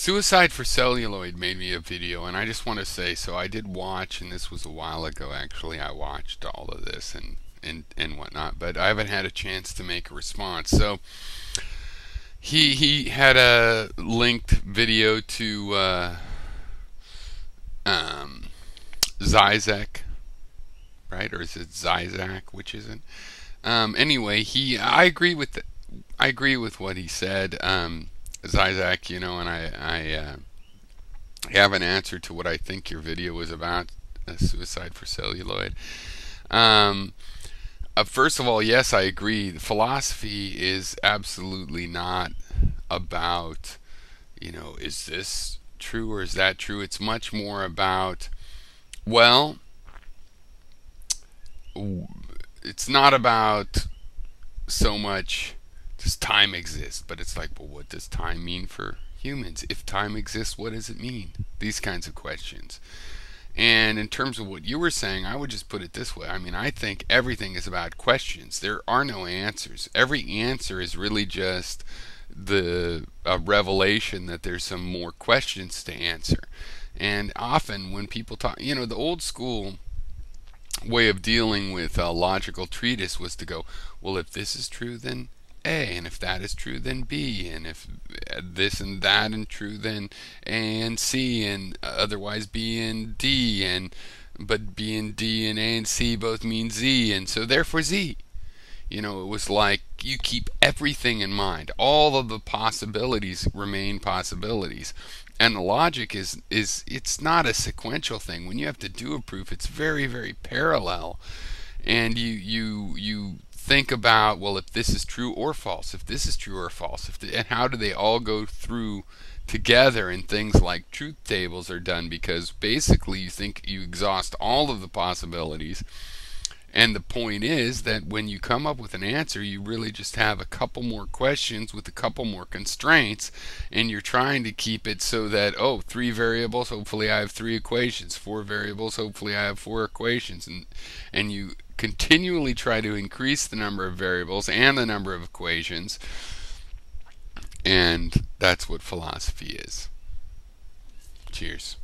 Suicide for Celluloid made me a video, and I just want to say, so I did watch, and this was a while ago actually. I watched all of this and whatnot, but I haven't had a chance to make a response. So he had a linked video to um, Zizek, right? Or is it Zizek? Which is it? Anyway, I agree with I agree with what he said. Zizek, and I have an answer to what I think your video was about, suicide for celluloid. Um, First of all, yes, I agree. Philosophy is absolutely not about, is this true or is that true? It's much more about, well, it's not about so much does time exist, but it's like, well, what does time mean for humans? If time exists, what does it mean? These kinds of questions. And in terms of what you were saying, I would just put it this way. I mean, I think everything is about questions. There are no answers. Every answer is really just the revelation that there's some more questions to answer. And often when people talk, the old school way of dealing with a logical treatise was to go, well, if this is true, then A, and if that is true, then B, and if this and that and true, then A and C, and otherwise B and D, and but B and D and A and C both mean Z, and so therefore Z. It was like you keep everything in mind. All of the possibilities remain possibilities. And the logic is it's not a sequential thing. When you have to do a proof, it's very, very parallel. And you think about, well, if this is true or false, if this is true or false, and how do they all go through together, and things like truth tables are done because basically you think you exhaust all of the possibilities. And the point is that when you come up with an answer, you really just have a couple more questions with a couple more constraints, and you're trying to keep it so that, oh, 3 variables, hopefully I have 3 equations, 4 variables, hopefully I have 4 equations, and you continually try to increase the number of variables and the number of equations, and that's what philosophy is. Cheers.